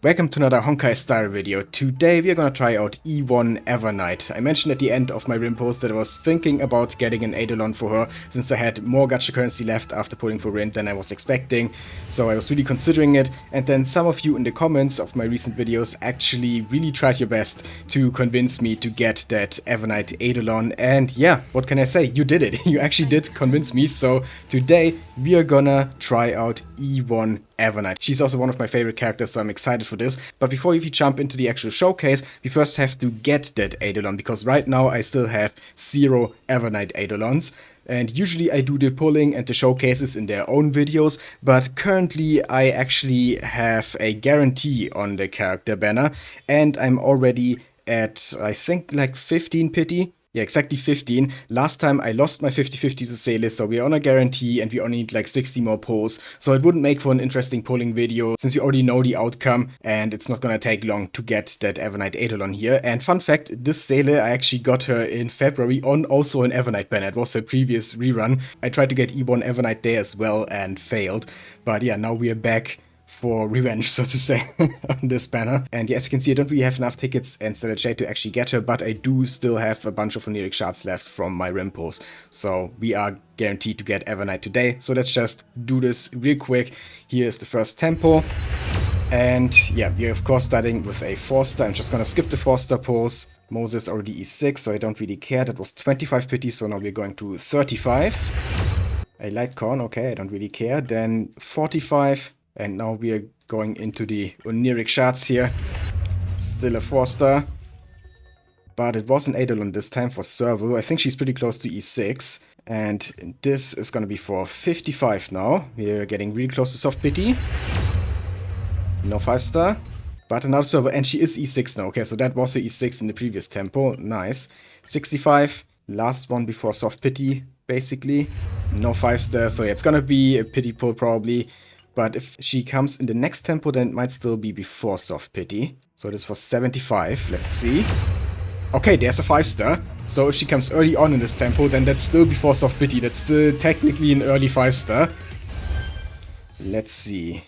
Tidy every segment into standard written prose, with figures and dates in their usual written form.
Welcome to another Honkai style video. Today we are gonna try out E1 Evernight. I mentioned at the end of my Rim post that I was thinking about getting an Eidolon for her since I had more gacha currency left after pulling for Rin than I was expecting. So I was really considering it, and then some of you in the comments of my recent videos actually really tried your best to convince me to get that Evernight Eidolon, and yeah, what can I say? You did it. You actually did convince me, so today we are gonna try out E1 Evernight. She's also one of my favorite characters, so I'm excited for this. But before we jump into the actual showcase, we first have to get that Eidolon, because right now I still have 0 Evernight Eidolons. And usually I do the pulling and the showcases in their own videos, but currently I actually have a guarantee on the character banner, and I'm already at, I think, like 15 pity. Yeah, exactly 15. Last time I lost my 50-50 to Salis, so we're on a guarantee and we only need like 60 more pulls. So it wouldn't make for an interesting pulling video since we already know the outcome and it's not gonna take long to get that Evernight Eidolon here. And fun fact, this Sele, I actually got her in February on also an Evernight banner. It was her previous rerun. I tried to get E1 Evernight there as well and failed. But yeah, now we are back for revenge, so to say, on this banner. And yeah, as you can see, I don't really have enough tickets and Stellar Jade to actually get her, but I do still have a bunch of oniric shards left from my Rimpos. So we are guaranteed to get Evernight today. So let's just do this real quick. Here is the first tempo. And yeah, we're of course starting with a 4-star. I'm just gonna skip the 4-star pulls. Moses already E6, so I don't really care. That was 25 pity, so now we're going to 35. A light corn, okay, I don't really care. Then 45. And now we are going into the oniric shards here. Still a 4-star. But it was an Eidolon this time for Servo. I think she's pretty close to E6. And this is going to be for 55 now. We're getting really close to soft pity. No 5-star. But another Servo. And she is E6 now. Okay, so that was her E6 in the previous tempo. Nice. 65. Last one before soft pity, basically. No 5-star. So yeah, it's going to be a pity pull probably. But if she comes in the next tempo, then it might still be before soft pity. So this was 75. Let's see. Okay, there's a 5-star. So if she comes early on in this tempo, then that's still before soft pity. That's still technically an early 5-star. Let's see.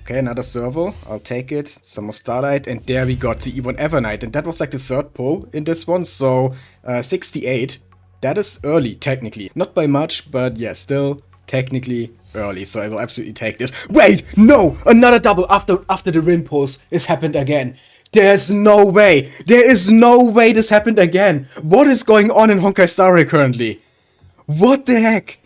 Okay, another servo. I'll take it. Some more Starlight. And there we got the E1 Evernight. And that was like the third pull in this one. So 68. That is early, technically. Not by much, but yeah, still technically early, so I will absolutely take this. Wait, no! Another double after the rim pulse has happened again. There's no way! There is no way this happened again! What is going on in Honkai Star Rail currently? What the heck?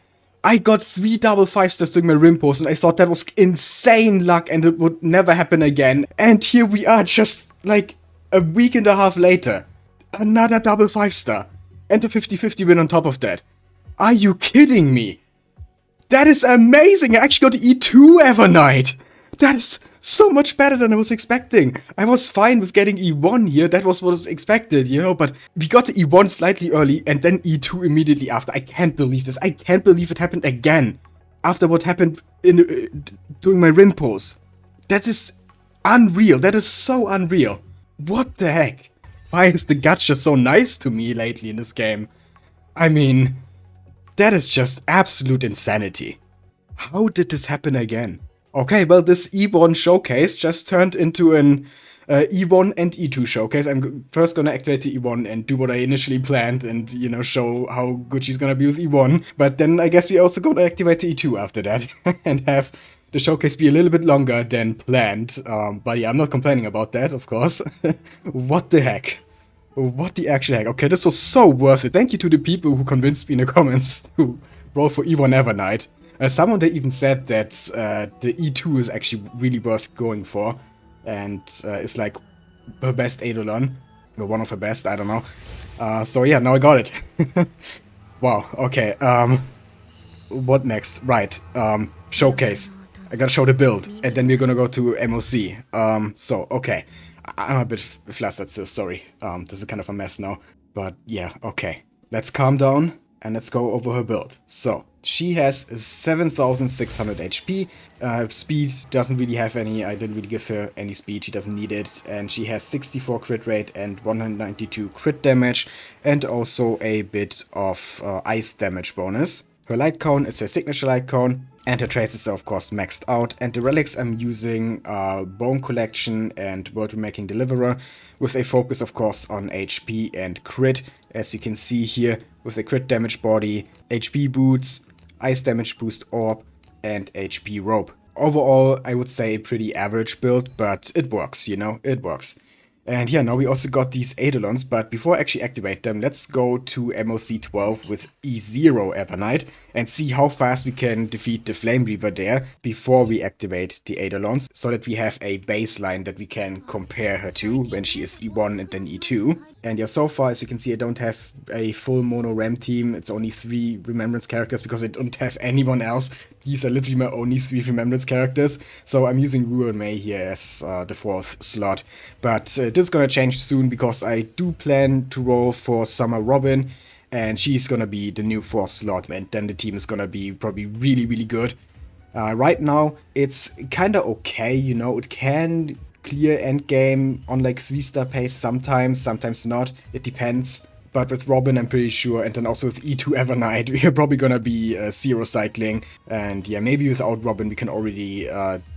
I got 3 double 5-stars during my rim pulse and I thought that was insane luck and it would never happen again. And here we are just like a week and a half later. Another double 5-star. And a 50-50 win on top of that. Are you kidding me? That is amazing! I actually got the E2 Evernight! That is so much better than I was expecting. I was fine with getting E1 here, that was what was expected, you know, but we got the E1 slightly early and then E2 immediately after. I can't believe this. I can't believe it happened again. After what happened in during my Rim pulse. That is unreal. That is so unreal. What the heck? Why is the gacha so nice to me lately in this game? I mean, that is just absolute insanity. How did this happen again? Okay, well, this E1 showcase just turned into an E1 and E2 showcase. I'm first gonna activate the E1 and do what I initially planned and, you know, show how good she's gonna be with E1. But then I guess we also gonna activate the E2 after that and have the showcase be a little bit longer than planned. But yeah, I'm not complaining about that, of course. What the heck? What the actual heck? Okay, this was so worth it. Thank you to the people who convinced me in the comments to roll for E1 Evernight. Someone they even said that the E2 is actually really worth going for. And is like her best Eidolon. Or one of her best, I don't know. So yeah, now I got it. Wow, okay. What next? Right, showcase. I gotta show the build. And then we're gonna go to MOC. So, okay. I'm a bit flustered still, sorry. This is kind of a mess now. But yeah, okay. Let's calm down and let's go over her build. So, she has 7,600 HP. Speed doesn't really have any. I didn't really give her any speed. She doesn't need it. And she has 64 crit rate and 192 crit damage. And also a bit of ice damage bonus. Her light cone is her signature light cone. And her traces are of course maxed out, and the relics I'm using are Bone Collection and World Remaking Deliverer, with a focus of course on HP and crit, as you can see here, with a crit damage body, HP boots, ice damage boost orb, and HP rope. Overall, I would say a pretty average build, but it works, you know, it works. And yeah, now we also got these Eidolons, but before I actually activate them, let's go to MOC 12 with E0 Evernight and see how fast we can defeat the Flame Reaver there before we activate the Eidolons, so that we have a baseline that we can compare her to when she is E1 and then E2. And yeah, so far, as you can see, I don't have a full mono RAM team. It's only 3 Remembrance characters because I don't have anyone else. These are literally my only 3 Remembrance characters. So I'm using Ruin Mei here as the 4th slot. But this is gonna change soon because I do plan to roll for Summer Robin. And she's gonna be the new 4th slot. And then the team is gonna be probably really, really good. Right now, it's kinda okay, you know. It can clear endgame on like 3-star pace sometimes, sometimes not. It depends. But with Robin, I'm pretty sure, and then also with E2 Evernight, we're probably gonna be 0 cycling. And yeah, maybe without Robin, we can already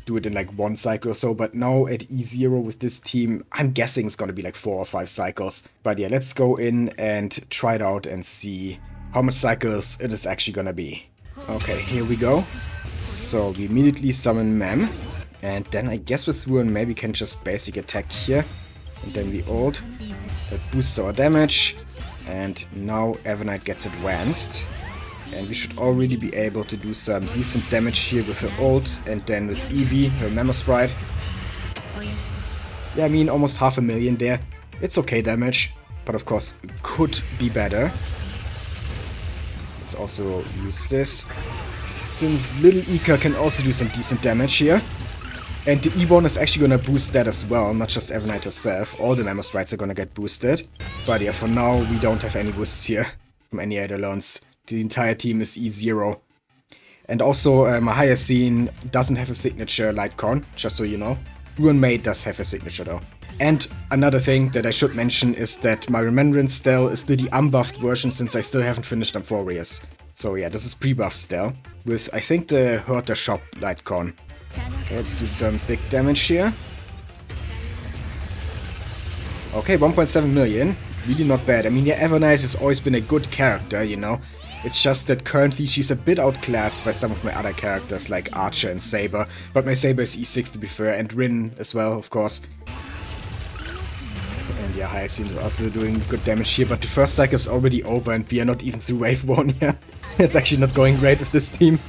do it in like 1 cycle or so. But now at E0 with this team, I'm guessing it's gonna be like 4 or 5 cycles. But yeah, let's go in and try it out and see how much cycles it is actually gonna be. Okay, here we go. So we immediately summon Mem. And then I guess with Ruin maybe we can just basic attack here. And then we ult. That boosts our damage. And now Evernight gets advanced. And we should already be able to do some decent damage here with her ult. And then with Eevee, her Memo Sprite. Yeah, I mean almost 500,000 there. It's okay damage. But of course it could be better. Let's also use this. Since Little Ika can also do some decent damage here. And the E1 is actually gonna boost that as well, not just Evernight herself. All the Memo Sprites are gonna get boosted. But yeah, for now we don't have any boosts here from any Eidolons. The entire team is E0. And also, my higher scene doesn't have a signature Lightcon, just so you know. Ruin Mei does have a signature though. And another thing that I should mention is that my Remembrance Stell is still the unbuffed version, since I still haven't finished Amphorius. So yeah, this is pre-buff Stell, with I think the Herter Shop Lightcon. Okay, let's do some big damage here. Okay, 1.7 million. Really not bad. I mean, yeah, Evernight has always been a good character, you know. It's just that currently she's a bit outclassed by some of my other characters like Archer and Saber. But my Saber is E6 to be fair, and Rin as well, of course. And yeah, Hyacinth is also doing good damage here, but the first cycle is already over and we are not even through wave 1 yet. It's actually not going great with this team.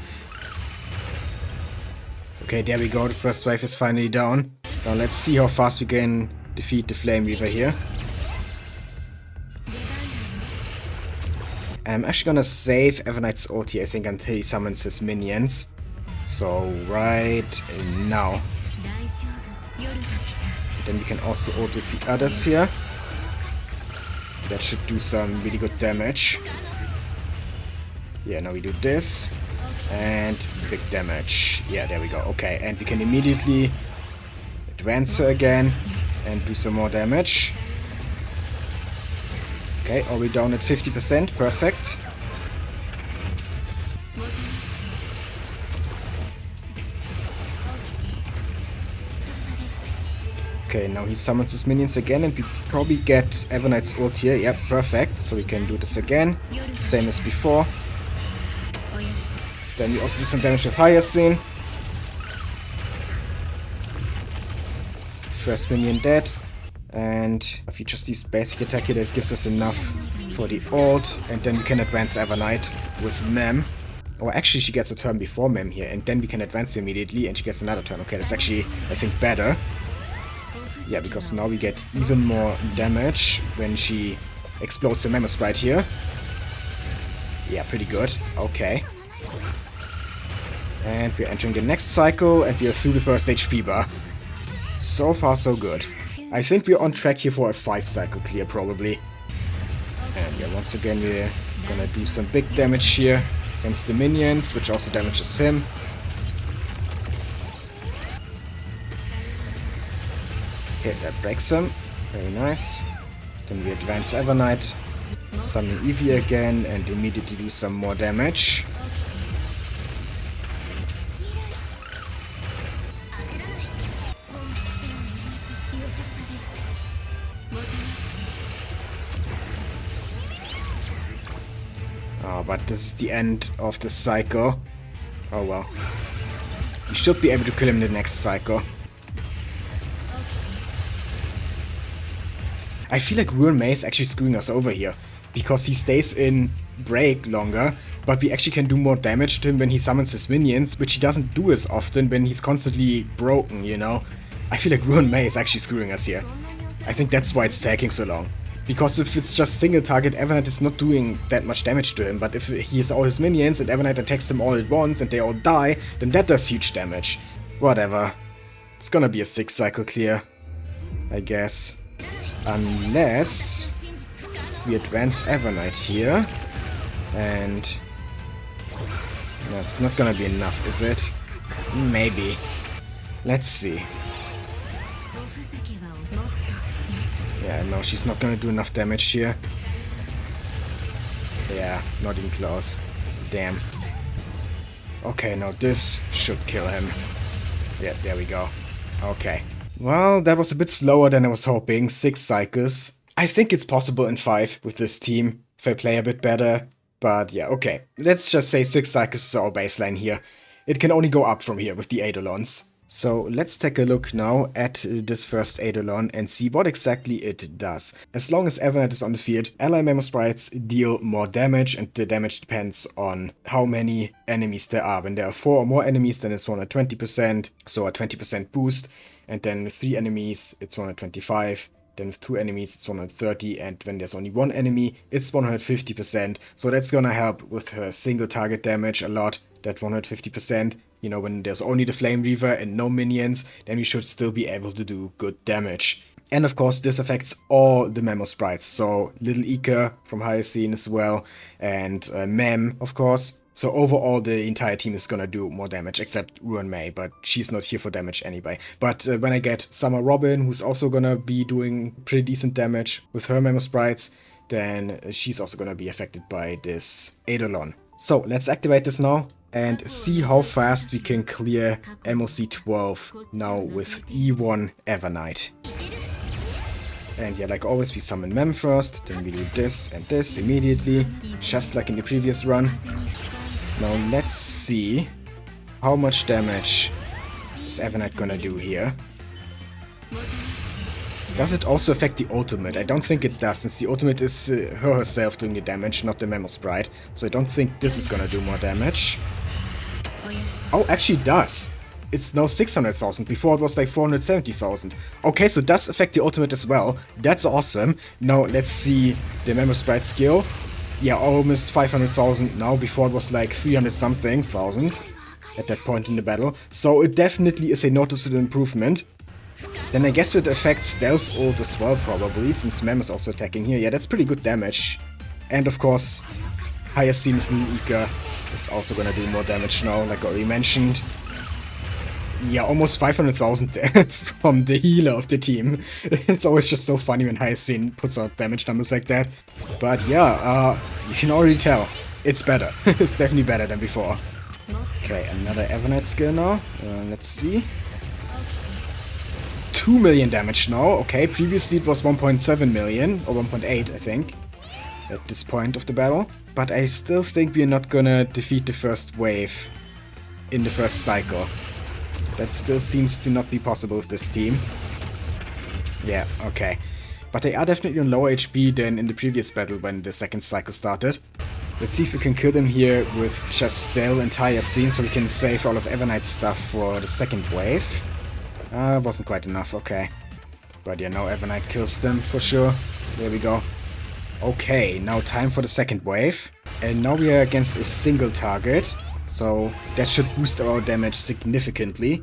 Okay, there we go, the first wave is finally down. Now let's see how fast we can defeat the Flame Reaver here. I'm actually gonna save Evernight's ulti, I think, until he summons his minions. So, right now. Then we can also ult with the others here. That should do some really good damage. Yeah, now we do this. And big damage. Yeah, there we go. Okay, and we can immediately advance her again and do some more damage. Okay, are we down at 50%? Perfect. Okay, now he summons his minions again and we probably get Evernight's ult here. Yep, perfect. So we can do this again. Same as before. Then we also do some damage with Hyacinth. First minion dead. And if you just use basic attack here, that gives us enough for the ult. And then we can advance Evernight with Mem. Or actually she gets a turn before Mem here. And then we can advance her immediately and she gets another turn. Okay, that's actually, I think, better. Yeah, because now we get even more damage when she explodes her Memo Sprite here. Yeah, pretty good. Okay. And we're entering the next cycle, and we are through the first HP bar. So far, so good. I think we're on track here for a 5-cycle clear, probably. And yeah, once again, we're gonna do some big damage here against the minions, which also damages him. Okay, that breaks him. Very nice. Then we advance Evernight, summon Eevee again, and immediately do some more damage. Oh, but this is the end of the cycle. Oh well. We should be able to kill him in the next cycle. I feel like Ruin May is actually screwing us over here, because he stays in break longer, but we actually can do more damage to him when he summons his minions, which he doesn't do as often when he's constantly broken, you know? I feel like Ruin May is actually screwing us here. I think that's why it's taking so long. Because if it's just single target, Evernight is not doing that much damage to him, but if he has all his minions and Evernight attacks them all at once and they all die, then that does huge damage. Whatever. It's gonna be a 6 cycle clear, I guess. Unless we advance Evernight here, and that's not gonna be enough, is it? Maybe. Let's see. Yeah, no, she's not gonna do enough damage here. Yeah, not even close. Damn. Okay, now this should kill him. Yeah, there we go. Okay. Well, that was a bit slower than I was hoping. 6 cycles. I think it's possible in 5 with this team, if I play a bit better. But yeah, okay. Let's just say 6 cycles is our baseline here. It can only go up from here with the Eidolons. So let's take a look now at this first Eidolon and see what exactly it does. As long as Evernight is on the field, ally Memo Sprites deal more damage, and the damage depends on how many enemies there are. When there are 4 or more enemies, then it's 120%, so a 20% boost. And then with 3 enemies, it's 125. Then with 2 enemies, it's 130. And when there's only 1 enemy, it's 150%. So that's gonna help with her single target damage a lot, that 150%. You know, when there's only the Flame Reaver and no minions, then we should still be able to do good damage. And of course, this affects all the Memo Sprites. So Little Ika from Hyacinth as well, and Mem, of course. So overall, the entire team is gonna do more damage, except Ruin May, but she's not here for damage anyway. But when I get Summer Robin, who's also gonna be doing pretty decent damage with her Memo Sprites, then she's also gonna be affected by this Eidolon. So let's activate this now and see how fast we can clear MOC 12 now with E1 Evernight. And yeah, like always, we summon Mem first, then we do this and this immediately, just like in the previous run. Now let's see how much damage is Evernight gonna do here. Does it also affect the ultimate? I don't think it does, since the ultimate is her herself doing the damage, not the Memo Sprite. So I don't think this is gonna do more damage. Oh, actually it does. It's now 600,000. Before it was like 470,000. Okay, so it does affect the ultimate as well. That's awesome. Now let's see the Memo Sprite skill. Yeah, almost 500,000 now. Before it was like 300 something thousand at that point in the battle. So it definitely is a noticeable improvement. Then I guess it affects Stealth's ult as well, probably, since Mem is also attacking here. Yeah, that's pretty good damage. And of course, Hyacinth and Ika is also gonna do more damage now, like I already mentioned. Yeah, almost 500,000 from the healer of the team. It's always just so funny when Hyacinth puts out damage numbers like that. But yeah, you can already tell. It's better. It's definitely better than before. Okay, another Evernight skill now. Let's see. 2 million damage now. Okay, previously it was 1.7 million, or 1.8 I think, at this point of the battle. But I still think we're not gonna defeat the first wave in the first cycle. That still seems to not be possible with this team. Yeah, okay. But they are definitely on lower HP than in the previous battle when the second cycle started. Let's see if we can kill them here with just Stell and Hyacinth, so we can save all of Evernight's stuff for the second wave. Wasn't quite enough, okay. But yeah, now Evernight kills them for sure. There we go. Okay, now time for the second wave. And now we are against a single target. So that should boost our damage significantly.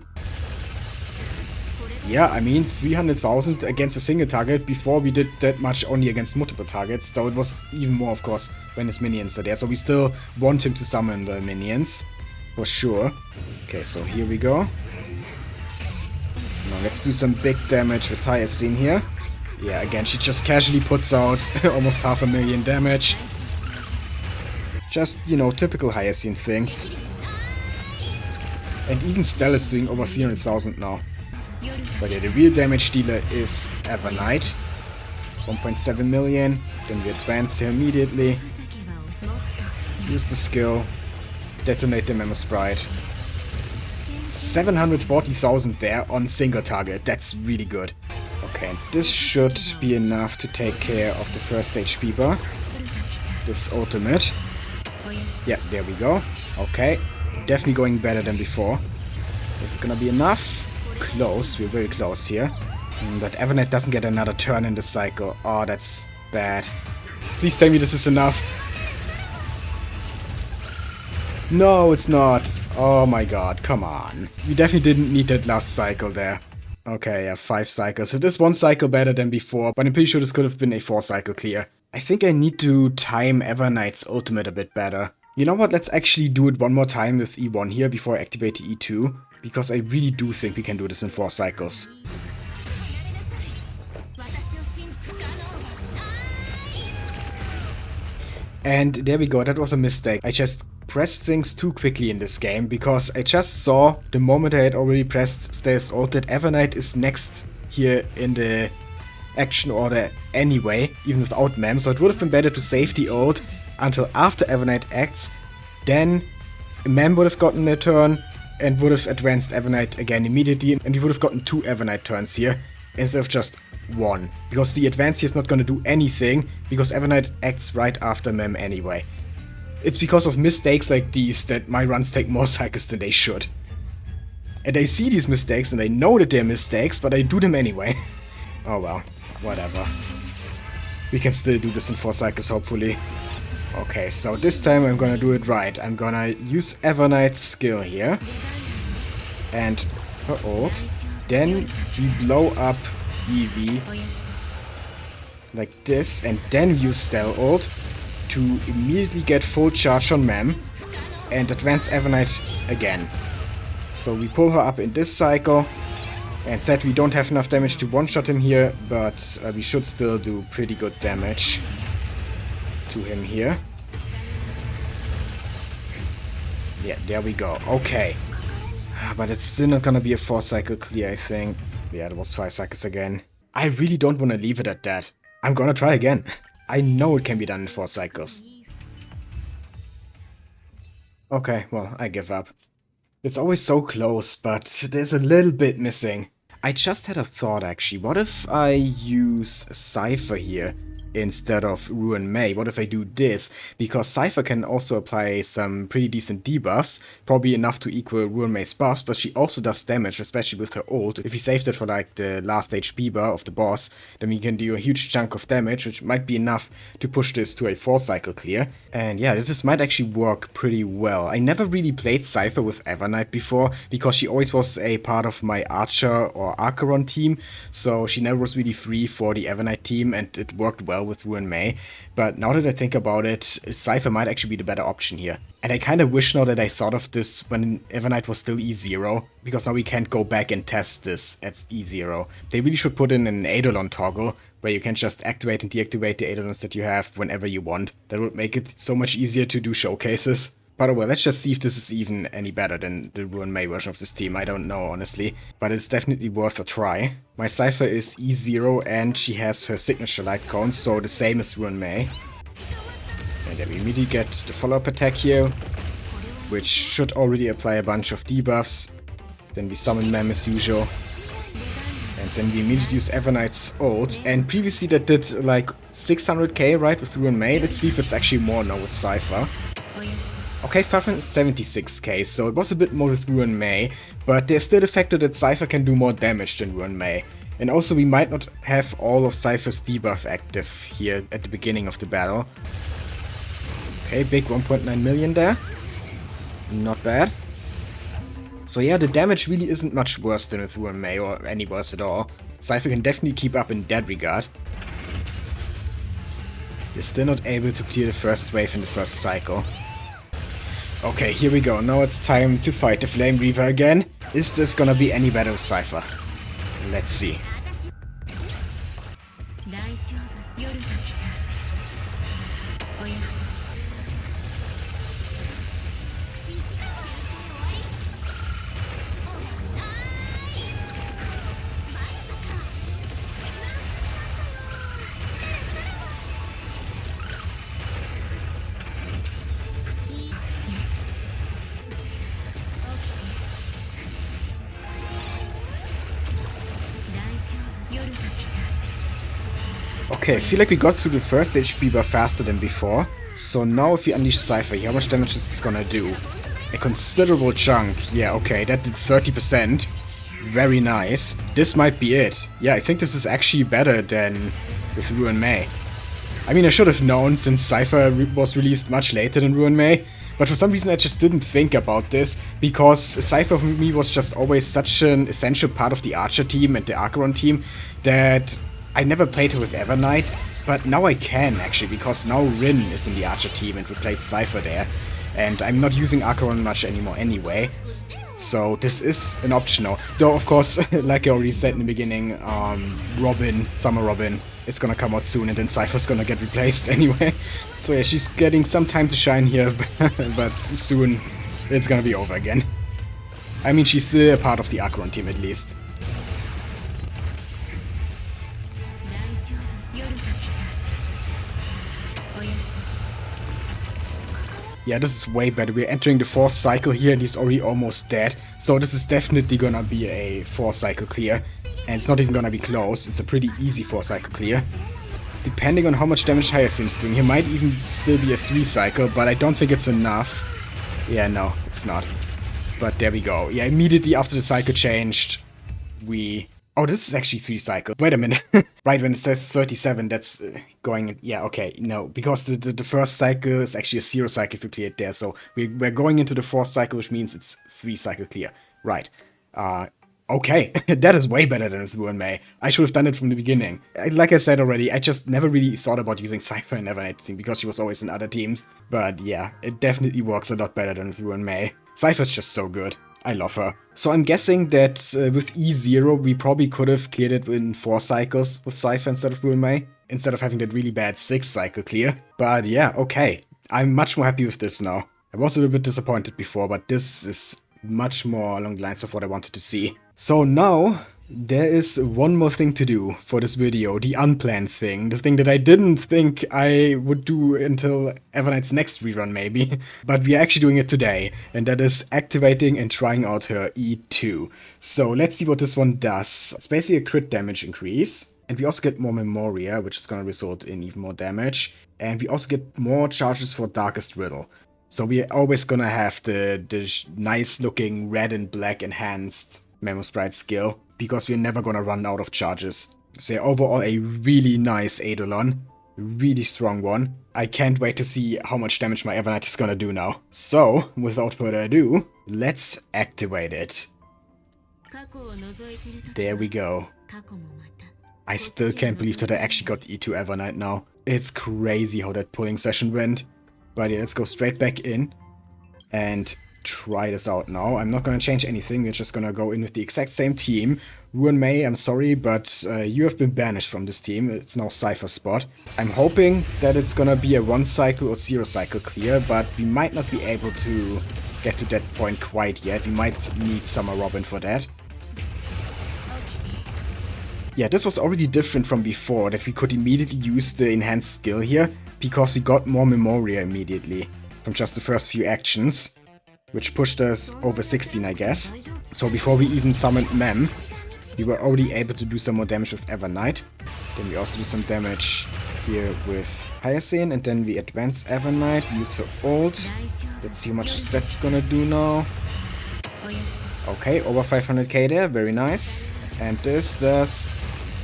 Yeah, I mean, 300,000 against a single target. Before we did that much only against multiple targets. So it was even more, of course, when his minions are there. So we still want him to summon the minions. For sure. Okay, so here we go. Now let's do some big damage with Hyacinth here. Yeah, again, she just casually puts out almost 500,000 damage. Just, you know, typical Hyacinth things. And even Stell is doing over 300,000 now. But yeah, the real damage dealer is Evernight. 1.7 million. Then we advance here immediately. Use the skill. Detonate the Memo Sprite. 740,000 there on single target. That's really good. Okay, this should be enough to take care of the first HP bar. This ultimate. Yeah, there we go. Okay, definitely going better than before. Is it gonna be enough? Close, we're very close here. But Evernight doesn't get another turn in the cycle. Oh, that's bad. Please tell me this is enough. No, it's not. Oh my god, come on. We definitely didn't need that last cycle there. Okay, yeah, 5 cycles. It is 1 cycle better than before, but I'm pretty sure this could have been a 4 cycle clear. I think I need to time Evernight's ultimate a bit better. You know what, let's actually do it one more time with E1 here before I activate the E2, because I really do think we can do this in 4 cycles. And there we go, that was a mistake. I just pressed things too quickly in this game, because I just saw the moment I had already pressed Stay's ult that Evernight is next here in the action order anyway, even without Mem, so it would have been better to save the ult until after Evernight acts, then Mem would have gotten a turn and would have advanced Evernight again immediately, and we would have gotten 2 Evernight turns here instead of just 1. Because the advance here is not going to do anything, because Evernight acts right after Mem anyway. It's because of mistakes like these that my runs take more cycles than they should. And I see these mistakes and I know that they're mistakes, but I do them anyway. Oh well, whatever. We can still do this in 4 cycles, hopefully. Okay, so this time I'm gonna do it right. I'm gonna use Evernight's skill here. And her ult. Then we blow up Eevee. Like this. And then we use Stell ult to immediately get full charge on Mem. And advance Evernight again. So we pull her up in this cycle. And said we don't have enough damage to one-shot him here, but we should still do pretty good damage to him here. Yeah, there we go. Okay. But it's still not gonna be a 4 cycle clear, I think. Yeah, it was 5 cycles again. I really don't want to leave it at that. I'm gonna try again. I know it can be done in 4 cycles. Okay, well, I give up. It's always so close, but there's a little bit missing. I just had a thought actually. What if I use Cypher here instead of Ruin Mei? What if I do this? Because Cypher can also apply some pretty decent debuffs, probably enough to equal Ruin Mei's buffs, but she also does damage, especially with her ult. If we saved it for like the last HP bar of the boss, then we can do a huge chunk of damage, which might be enough to push this to a 4 cycle clear. And yeah, this might actually work pretty well. I never really played Cypher with Evernight before, because she always was a part of my Archer or Archeron team, so she never was really free for the Evernight team, and it worked well with Ruin Mei. But now that I think about it, Cypher might actually be the better option here. And I kind of wish now that I thought of this when Evernight was still E0, because now we can't go back and test this at E0. They really should put in an Eidolon toggle, where you can just activate and deactivate the Eidolons that you have whenever you want. That would make it so much easier to do showcases. But well, let's just see if this is even any better than the Ruin Mei version of this team. I don't know, honestly. But it's definitely worth a try. My Cypher is E0 and she has her signature light cone, so the same as Ruin Mei. And then we immediately get the follow-up attack here, which should already apply a bunch of debuffs. Then we summon Mem as usual. And then we immediately use Evernight's ult. And previously that did like 600k, right, with Ruin Mei. Let's see if it's actually more now with Cypher. Okay, 576k, so it was a bit more with Ruin Mei, but there's still the factor that Cypher can do more damage than Ruin Mei. And also we might not have all of Cypher's debuff active here at the beginning of the battle. Okay, big 1.9 million there. Not bad. So yeah, the damage really isn't much worse than with Ruin Mei, or any worse at all. Cypher can definitely keep up in that regard. We're still not able to clear the first wave in the first cycle. Okay, here we go. Now it's time to fight the Flame Reaver again. Is this gonna be any better with Cypher? Let's see. Okay, I feel like we got through the first HP bar faster than before. So now if we unleash Cypher here, how much damage is this gonna do? A considerable chunk. Yeah, okay, that did 30%. Very nice. This might be it. Yeah, I think this is actually better than with Ruin Mei. I mean, I should have known since Cypher was released much later than Ruin Mei. But for some reason I just didn't think about this, because Cypher for me was just always such an essential part of the Archer team and the Acheron team that I never played her with Evernight, but now I can actually, because now Rin is in the Archer team and replaced Cypher there, and I'm not using Acheron much anymore anyway. So this is an option now. Though of course, like I already said in the beginning, Robin, Summer Robin, is gonna come out soon and then Cypher's gonna get replaced anyway. So yeah, she's getting some time to shine here, but soon it's gonna be over again. I mean, she's still a part of the Acheron team at least. Yeah, this is way better. We're entering the 4th cycle here and he's already almost dead. So this is definitely gonna be a 4th cycle clear. And it's not even gonna be close. It's a pretty easy 4th cycle clear. Depending on how much damage Hyacinth's doing, he might even still be a 3 cycle, but I don't think it's enough. Yeah, no, it's not. But there we go. Yeah, immediately after the cycle changed, we... Oh, this is actually 3 cycle. Wait a minute. Right, when it says 37, that's going... Yeah, okay, no. Because the first cycle is actually a 0 cycle if you clear it there. So we're going into the 4th cycle, which means it's 3 cycle clear. Right. Okay. That is way better than with Ruin Mei. I should have done it from the beginning. Like I said already, I just never really thought about using Cypher in Evernight's team because she was always in other teams. But yeah, it definitely works a lot better than with Ruin Mei. Cypher's just so good. I love her. So I'm guessing that with E0 we probably could have cleared it in 4 cycles with Cypher instead of Ruin Mei, instead of having that really bad 6 cycle clear. But yeah, okay. I'm much more happy with this now. I was a little bit disappointed before, but this is much more along the lines of what I wanted to see. So now there is one more thing to do for this video, the unplanned thing, the thing that I didn't think I would do until Evernight's next rerun maybe, but we're actually doing it today, and that is activating and trying out her E2. So let's see what this one does. It's basically a crit damage increase, and we also get more Memoria, which is going to result in even more damage, and we also get more charges for Darkest Riddle. So we're always gonna have the nice looking red and black enhanced Memo Sprite skill, because we're never gonna run out of charges. So yeah, overall a really nice Eidolon, really strong one. I can't wait to see how much damage my Evernight is gonna do now. So, without further ado, let's activate it. There we go. I still can't believe that I actually got E2 Evernight now. It's crazy how that pulling session went. But yeah, let's go straight back in and try this out now. I'm not gonna change anything, we're just gonna go in with the exact same team. Ruin Mei, I'm sorry, but you have been banished from this team. It's now Cypher's spot. I'm hoping that it's gonna be a 1 cycle or 0 cycle clear, but we might not be able to get to that point quite yet. We might need Summer Robin for that. Yeah, this was already different from before, that we could immediately use the enhanced skill here, because we got more Memoria immediately from just the first few actions, which pushed us over 16, I guess. So before we even summoned Mem, we were already able to do some more damage with Evernight. Then we also do some damage here with Hyacinth, and then we advance Evernight, use her ult. Let's see how much is that gonna do now. Okay, over 500k there, very nice. And this does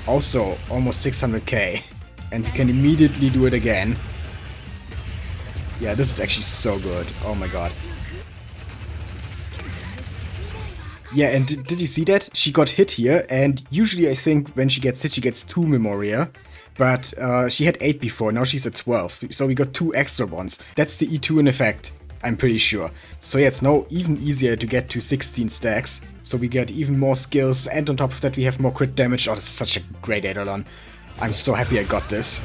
also almost 600k. And you can immediately do it again. Yeah, this is actually so good. Oh my god. Yeah, and did you see that? She got hit here, and usually I think when she gets hit, she gets 2 Memoria. But she had 8 before, now she's at 12. So we got 2 extra ones. That's the E2 in effect, I'm pretty sure. So yeah, it's now even easier to get to 16 stacks. So we get even more skills, and on top of that we have more crit damage. Oh, this is such a great Eidolon. I'm so happy I got this.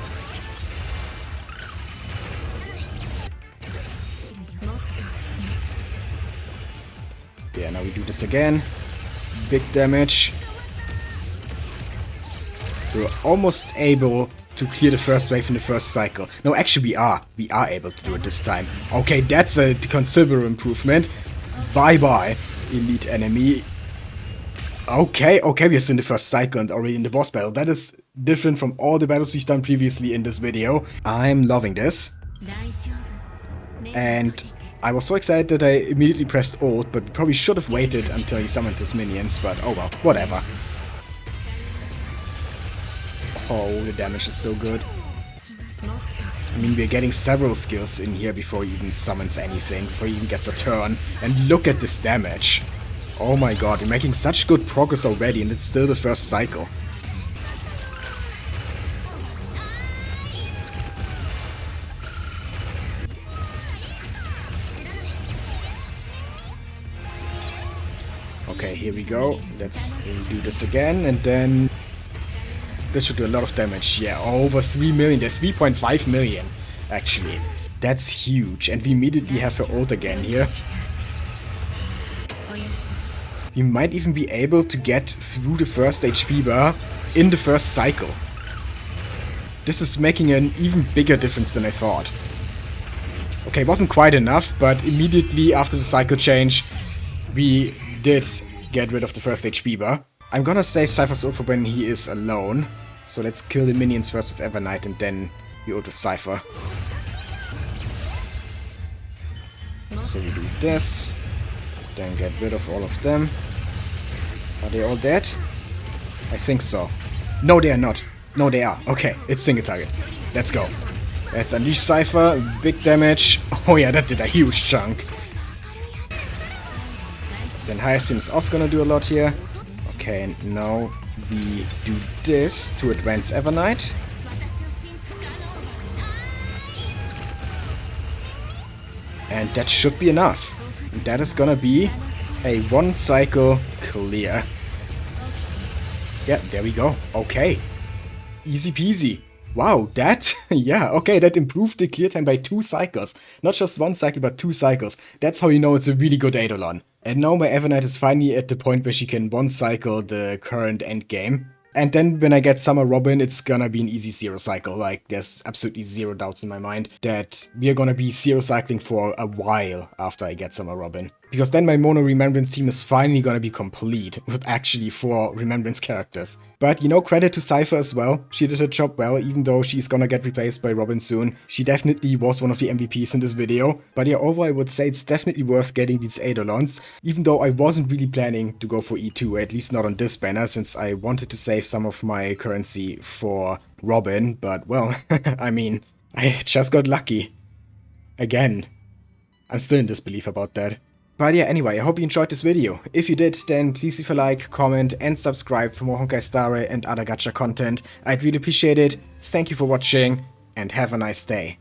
Yeah, now we do this again. Big damage. We're almost able to clear the first wave in the first cycle. No, actually we are. We are able to do it this time. Okay, that's a considerable improvement. Bye-bye, elite enemy. Okay, we're still in the first cycle and already in the boss battle. That is different from all the battles we've done previously in this video. I'm loving this. And I was so excited that I immediately pressed ult, but probably should have waited until he summoned his minions, but oh well, whatever. Oh, the damage is so good. I mean, we're getting several skills in here before he even summons anything, before he even gets a turn. And look at this damage. Oh my god, we're making such good progress already, and it's still the first cycle. Okay, here we go. Let's do this again, and then this should do a lot of damage. Yeah, over 3 million. There's 3.5 million, actually. That's huge. And we immediately have her ult again here. We might even be able to get through the first HP bar in the first cycle. This is making an even bigger difference than I thought. Okay, it wasn't quite enough, but immediately after the cycle change, we did get rid of the first HP bar. I'm gonna save Cypher's ult for when he is alone. So let's kill the minions first with Evernight and then we ult with Cypher. So we do this. Then get rid of all of them. Are they all dead? I think so. No, they are not. No, they are. Okay, it's single target. Let's go. Let's unleash Cypher. Big damage. Oh yeah, that did a huge chunk. Then Hyacinth is also gonna do a lot here. Okay, and now we do this to advance Evernight. And that should be enough. That is gonna be a 1 cycle clear. Yeah, there we go. Okay. Easy peasy. Wow, that, yeah, okay, that improved the clear time by 2 cycles. Not just 1 cycle, but 2 cycles. That's how you know it's a really good Eidolon. And now my Evernight is finally at the point where she can 1 cycle the current endgame. And then when I get Summer Robin, it's gonna be an easy 0 cycle. Like, there's absolutely 0 doubts in my mind that we are gonna be 0 cycling for a while after I get Summer Robin. Because then my Mono Remembrance team is finally gonna be complete, with actually 4 Remembrance characters. But, you know, credit to Cypher as well. She did her job well, even though she's gonna get replaced by Robin soon. She definitely was one of the MVPs in this video. But yeah, overall I would say it's definitely worth getting these Eidolons. Even though I wasn't really planning to go for E2, at least not on this banner, since I wanted to save some of my currency for Robin. But, well, I mean, I just got lucky. Again. I'm still in disbelief about that. But yeah, anyway, I hope you enjoyed this video. If you did, then please leave a like, comment, and subscribe for more Honkai Star Rail and other gacha content. I'd really appreciate it. Thank you for watching, and have a nice day.